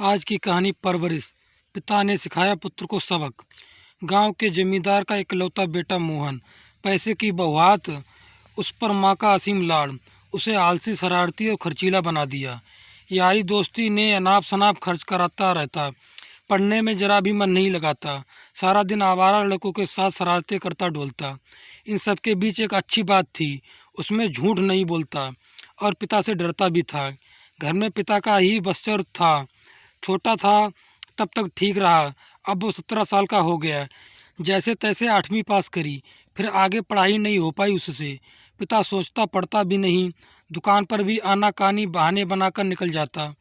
आज की कहानी परवरिश। पिता ने सिखाया पुत्र को सबक। गांव के जमींदार का इकलौता बेटा मोहन, पैसे की बहुआत, उस पर माँ का असीम लाड़, उसे आलसी, शरारती और खर्चीला बना दिया। यारी दोस्ती ने अनाप शनाप खर्च कराता रहता, पढ़ने में जरा भी मन नहीं लगाता, सारा दिन आवारा लड़कों के साथ शरारतें करता डोलता। इन सब के बीच एक अच्छी बात थी, उसमें झूठ नहीं बोलता और पिता से डरता भी था। घर में पिता का ही बस्तर था। छोटा था तब तक ठीक रहा, अब वो 17 साल का हो गया। जैसे तैसे 8वीं पास करी, फिर आगे पढ़ाई नहीं हो पाई उससे। पिता सोचता पढ़ता भी नहीं, दुकान पर भी आनाकानी बहाने बनाकर निकल जाता,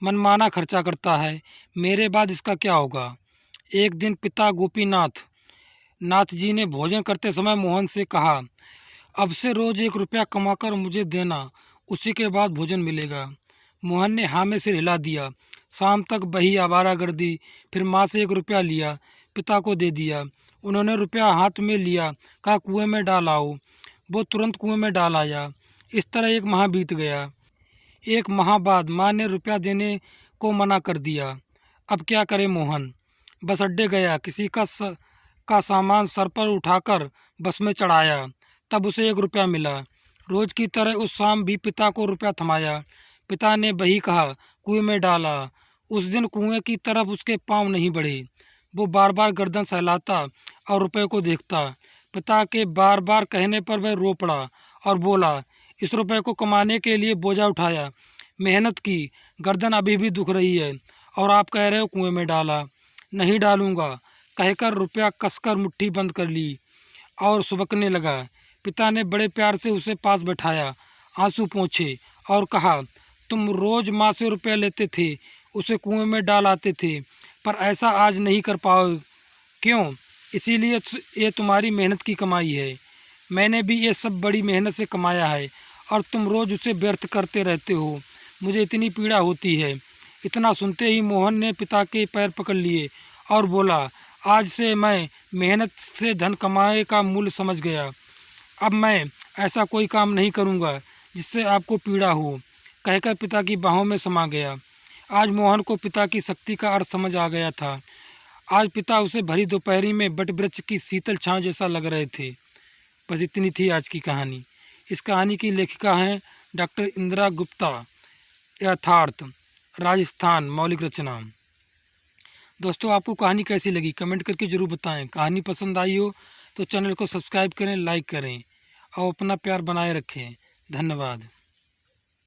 मनमाना खर्चा करता है। मेरे बाद इसका क्या होगा। एक दिन पिता गोपीनाथ नाथ जी ने भोजन करते समय मोहन से कहा, अब से रोज 1 रुपया कमाकर मुझे देना, उसी के बाद भोजन मिलेगा। मोहन ने हाँ में सिर हिला दिया। शाम तक बही आवारागर्दी, फिर माँ से 1 रुपया लिया, पिता को दे दिया। उन्होंने रुपया हाथ में लिया, कहा कुएं में डाल आओ। वो तुरंत कुएं में डाल आया। इस तरह 1 माह बीत गया। 1 माह बाद माँ ने रुपया देने को मना कर दिया। अब क्या करे मोहन। बस अड्डे गया, किसी का सामान सर पर उठाकर बस में चढ़ाया, तब उसे 1 रुपया मिला। रोज की तरह उस शाम भी पिता को रुपया थमाया। पिता ने वही कहा, कुएं में डाला। उस दिन कुएं की तरफ उसके पांव नहीं बढ़े। वो बार बार गर्दन सहलाता और रुपए को देखता। पिता के बार बार कहने पर वह रो पड़ा और बोला, इस रुपए को कमाने के लिए बोझा उठाया, मेहनत की, गर्दन अभी भी दुख रही है और आप कह रहे हो कुएं में डाला। नहीं डालूंगा, कहकर रुपया कसकर मुट्ठी बंद कर ली और सुबकने लगा। पिता ने बड़े प्यार से उसे पास बैठाया, आंसू पोंछे और कहा, तुम रोज माँ से रुपया लेते थे, उसे कुएं में डाल आते थे, पर ऐसा आज नहीं कर पाओ। क्यों? इसीलिए ये तुम्हारी मेहनत की कमाई है। मैंने भी ये सब बड़ी मेहनत से कमाया है और तुम रोज उसे व्यर्थ करते रहते हो। मुझे इतनी पीड़ा होती है। इतना सुनते ही मोहन ने पिता के पैर पकड़ लिए और बोला, आज से मैं मेहनत से धन कमाए का मूल्य समझ गया। अब मैं ऐसा कोई काम नहीं करूँगा जिससे आपको पीड़ा हो, कहकर पिता की बाहों में समा गया। आज मोहन को पिता की शक्ति का अर्थ समझ आ गया था। आज पिता उसे भरी दोपहरी में वटवृक्ष की शीतल छांव जैसा लग रहे थे। बस इतनी थी आज की कहानी। इस कहानी की लेखिका हैं डॉक्टर इंदिरा गुप्ता, यथार्थ, राजस्थान, मौलिक रचना। दोस्तों, आपको कहानी कैसी लगी कमेंट करके ज़रूर बताएं। कहानी पसंद आई हो तो चैनल को सब्सक्राइब करें, लाइक करें और अपना प्यार बनाए रखें। धन्यवाद।